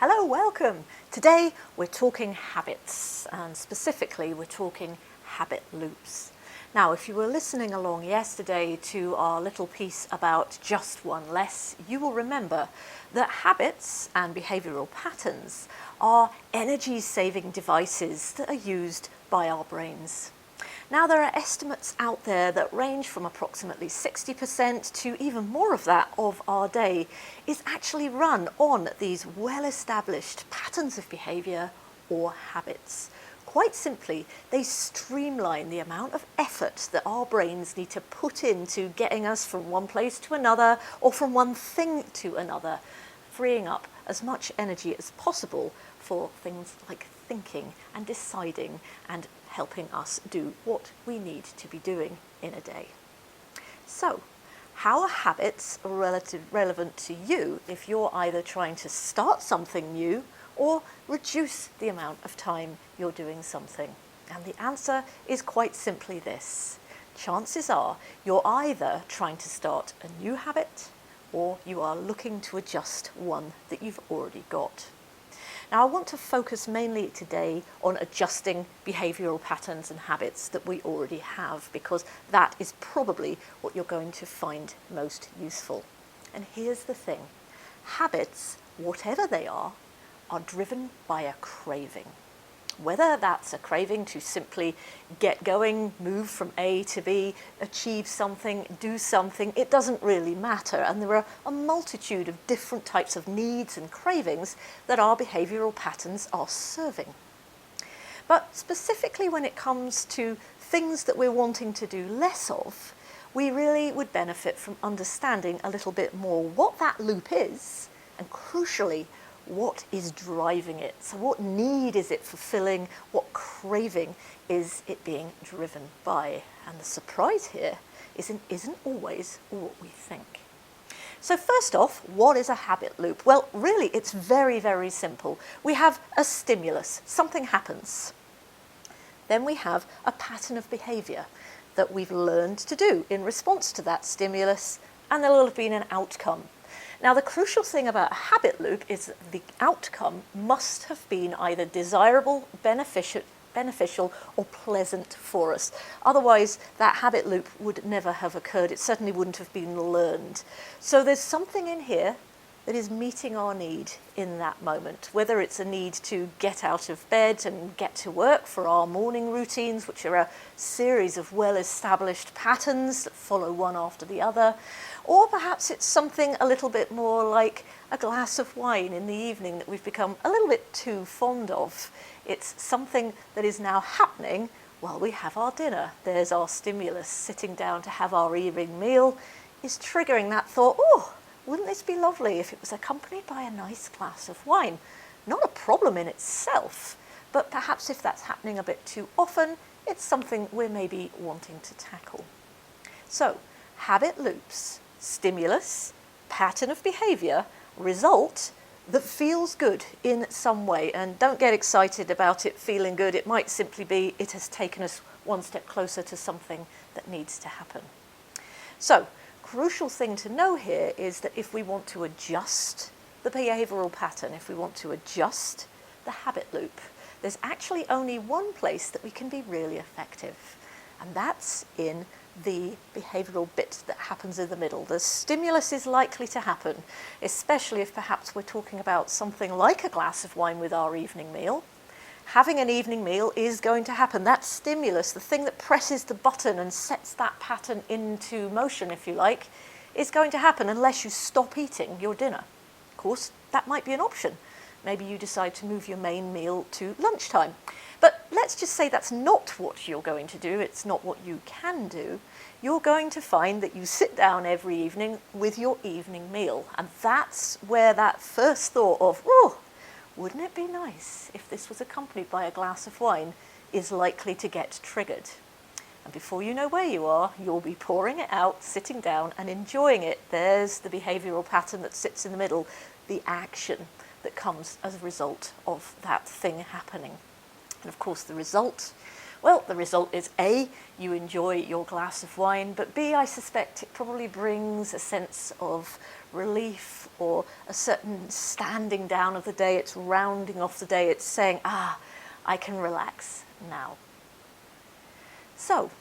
Hello, welcome. Today we're talking habits, and specifically we're talking habit loops. Now, if you were listening along yesterday to our little piece about just one less, you will remember that habits and behavioural patterns are energy-saving devices that are used by our brains. Now, there are estimates out there that range from approximately 60% to even more of that of our day is actually run on these well-established patterns of behaviour or habits. Quite simply, they streamline the amount of effort that our brains need to put into getting us from one place to another or from one thing to another, freeing up as much energy as possible for things like thinking and deciding and helping us do what we need to be doing in a day. So, how are habits relevant to you if you're either trying to start something new or reduce the amount of time you're doing something? And the answer is quite simply this. Chances are you're either trying to start a new habit or you are looking to adjust one that you've already got. Now, I want to focus mainly today on adjusting behavioural patterns and habits that we already have, because that is probably what you're going to find most useful. And here's the thing. Habits, whatever they are driven by a craving. Whether that's a craving to simply get going, move from A to B, achieve something, do something, it doesn't really matter. And there are a multitude of different types of needs and cravings that our behavioural patterns are serving. But specifically when it comes to things that we're wanting to do less of, we really would benefit from understanding a little bit more what that loop is, and crucially, what is driving it? So what need is it fulfilling? What craving is it being driven by? And the surprise here is it isn't always what we think. So first off, what is a habit loop? Well, really, it's very, very simple. We have a stimulus, something happens. Then we have a pattern of behaviour that we've learned to do in response to that stimulus, and there will have been an outcome. Now, the crucial thing about a habit loop is that the outcome must have been either desirable, beneficial, or pleasant for us. Otherwise, that habit loop would never have occurred. It certainly wouldn't have been learned. So there's something in here that is meeting our need in that moment, whether it's a need to get out of bed and get to work for our morning routines, which are a series of well-established patterns that follow one after the other, or perhaps it's something a little bit more like a glass of wine in the evening that we've become a little bit too fond of. It's something that is now happening while we have our dinner. There's our stimulus. Sitting down to have our evening meal is triggering that thought, oh, wouldn't this be lovely if it was accompanied by a nice glass of wine? Not a problem in itself, but perhaps if that's happening a bit too often, it's something we're maybe wanting to tackle. So, habit loops, stimulus, pattern of behaviour, result that feels good in some way. And don't get excited about it feeling good. It might simply be it has taken us one step closer to something that needs to happen. So, crucial thing to know here is that if we want to adjust the behavioural pattern, if we want to adjust the habit loop, there's actually only one place that we can be really effective, and that's in the behavioural bit that happens in the middle. The stimulus is likely to happen, especially if perhaps we're talking about something like a glass of wine with our evening meal. Having an evening meal is going to happen. That stimulus, the thing that presses the button and sets that pattern into motion, if you like, is going to happen unless you stop eating your dinner. Of course, that might be an option. Maybe you decide to move your main meal to lunchtime. But let's just say that's not what you're going to do. It's not what you can do. You're going to find that you sit down every evening with your evening meal. And that's where that first thought of, oh, wouldn't it be nice if this was accompanied by a glass of wine, is likely to get triggered. And before you know where you are, you'll be pouring it out, sitting down and enjoying it. There's the behavioural pattern that sits in the middle, the action that comes as a result of that thing happening. And of course the result, Well, the result is A, you enjoy your glass of wine, but B, I suspect it probably brings a sense of relief or a certain standing down of the day. It's rounding off the day. It's saying, I can relax now. So,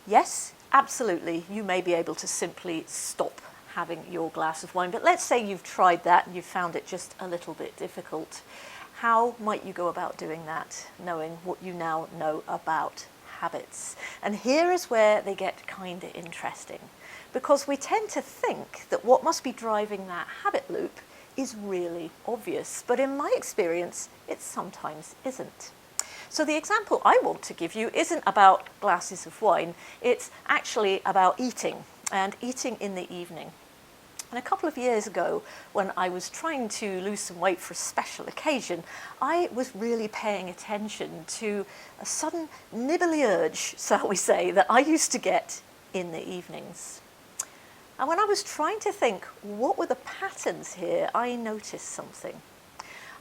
yes, absolutely, you may be able to simply stop having your glass of wine, but let's say you've tried that and you've found it just a little bit difficult. How might you go about doing that, knowing what you now know about habits? And here is where they get kind of interesting, because we tend to think that what must be driving that habit loop is really obvious, but in my experience, it sometimes isn't. So the example I want to give you isn't about glasses of wine, it's actually about eating, and eating in the evening. And a couple of years ago, when I was trying to lose some weight for a special occasion, I was really paying attention to a sudden nibbly urge, shall we say, that I used to get in the evenings. And when I was trying to think what were the patterns here, I noticed something.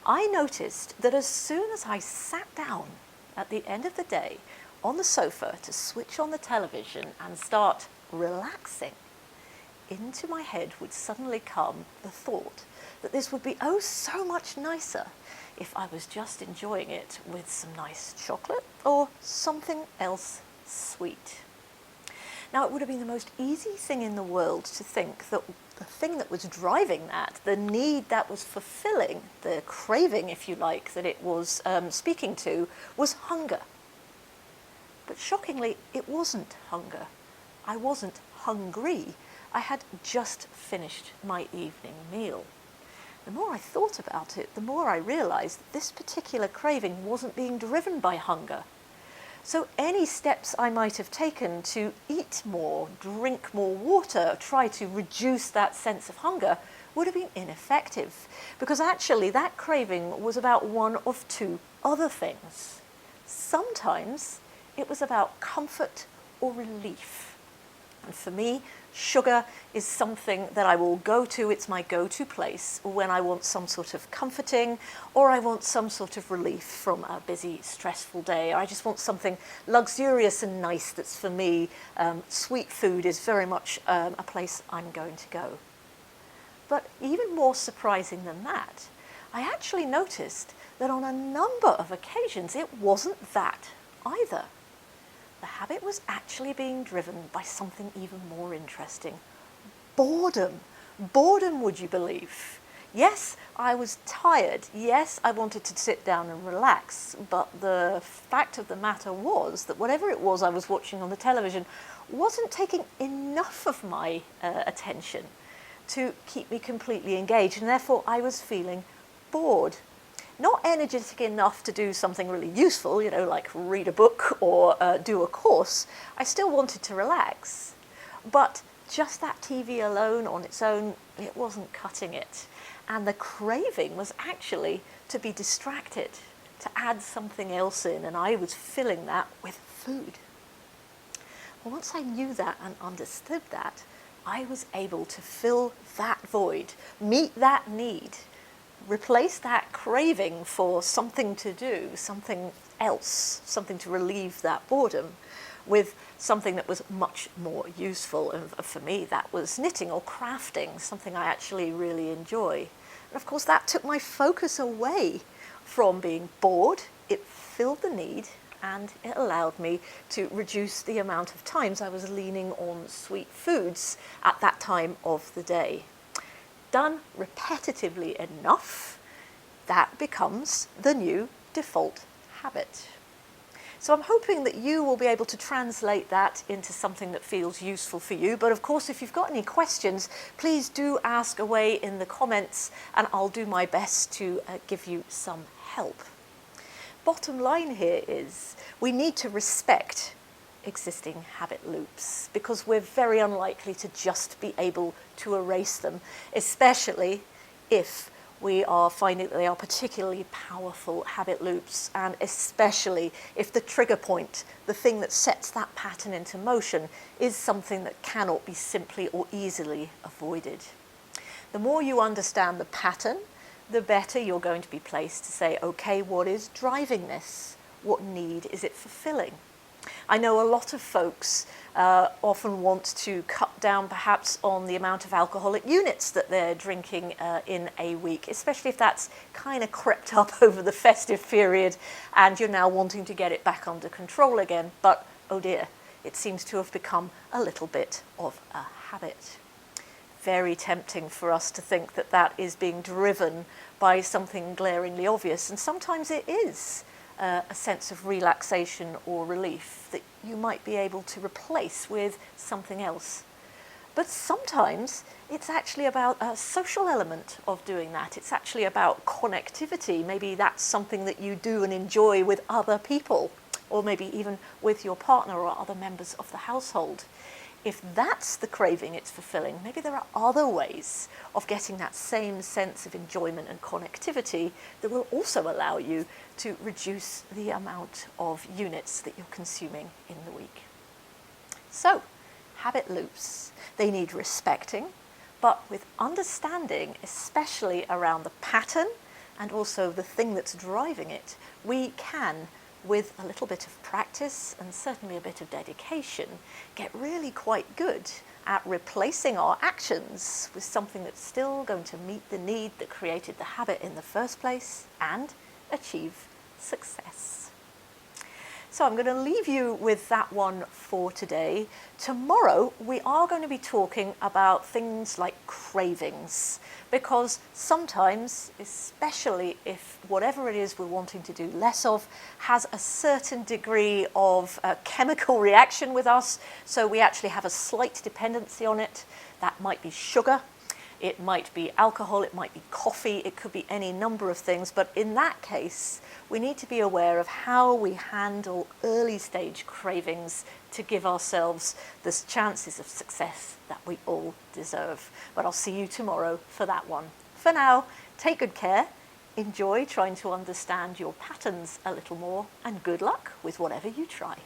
I noticed that as soon as I sat down at the end of the day on the sofa to switch on the television and start relaxing, into my head would suddenly come the thought that this would be oh so much nicer if I was just enjoying it with some nice chocolate or something else sweet. Now, it would have been the most easy thing in the world to think that the thing that was driving that, the need that was fulfilling, the craving, if you like, that it was speaking to, was hunger. But shockingly, it wasn't hunger. I wasn't hungry. I had just finished my evening meal. The more I thought about it, the more I realised that this particular craving wasn't being driven by hunger. So any steps I might have taken to eat more, drink more water, try to reduce that sense of hunger would have been ineffective, because actually that craving was about one of two other things. Sometimes it was about comfort or relief. And for me, sugar is something that I will go to. It's my go-to place when I want some sort of comforting, or I want some sort of relief from a busy, stressful day. I just want something luxurious and nice that's for me. Sweet food is very much a place I'm going to go. But even more surprising than that, I actually noticed that on a number of occasions it wasn't that either. The habit was actually being driven by something even more interesting. Boredom. Boredom, would you believe? Yes, I was tired. Yes, I wanted to sit down and relax. But the fact of the matter was that whatever it was I was watching on the television wasn't taking enough of my attention to keep me completely engaged. And therefore, I was feeling bored. Not energetic enough to do something really useful, like read a book or do a course. I still wanted to relax. But just that TV alone on its own, it wasn't cutting it. And the craving was actually to be distracted, to add something else in, and I was filling that with food. Well, once I knew that and understood that, I was able to fill that void, meet that need, replace that craving for something to do, something else, something to relieve that boredom, with something that was much more useful. And for me, that was knitting or crafting, something I actually really enjoy. And of course, that took my focus away from being bored. It filled the need, and it allowed me to reduce the amount of times I was leaning on sweet foods at that time of the day. Done repetitively enough, that becomes the new default habit. So I'm hoping that you will be able to translate that into something that feels useful for you. But of course, if you've got any questions, please do ask away in the comments, and I'll do my best to give you some help. Bottom line here is we need to respect existing habit loops, because we're very unlikely to just be able to erase them, especially if we are finding that they are particularly powerful habit loops, and especially if the trigger point, the thing that sets that pattern into motion, is something that cannot be simply or easily avoided. The more you understand the pattern, the better you're going to be placed to say, okay, what is driving this? What need is it fulfilling? I know a lot of folks often want to cut down perhaps on the amount of alcoholic units that they're drinking in a week, especially if that's kind of crept up over the festive period and you're now wanting to get it back under control again. But oh dear, it seems to have become a little bit of a habit. Very tempting for us to think that that is being driven by something glaringly obvious, and sometimes it is a sense of relaxation or relief that you might be able to replace with something else. But sometimes it's actually about a social element of doing that. It's actually about connectivity. Maybe that's something that you do and enjoy with other people, or maybe even with your partner or other members of the household. If that's the craving it's fulfilling, maybe there are other ways of getting that same sense of enjoyment and connectivity that will also allow you to reduce the amount of units that you're consuming in the week. So, habit loops, they need respecting, but with understanding, especially around the pattern and also the thing that's driving it, we can, with a little bit of practice and certainly a bit of dedication, get really quite good at replacing our actions with something that's still going to meet the need that created the habit in the first place and achieve success. So I'm going to leave you with that one for today. Tomorrow we are going to be talking about things like cravings, because sometimes, especially if whatever it is we're wanting to do less of has a certain degree of chemical reaction with us, so we actually have a slight dependency on it. That might be sugar, it might be alcohol, it might be coffee, it could be any number of things, but in that case we need to be aware of how we handle early stage cravings to give ourselves the chances of success that we all deserve. But I'll see you tomorrow for that one. For now, take good care, enjoy trying to understand your patterns a little more, and good luck with whatever you try.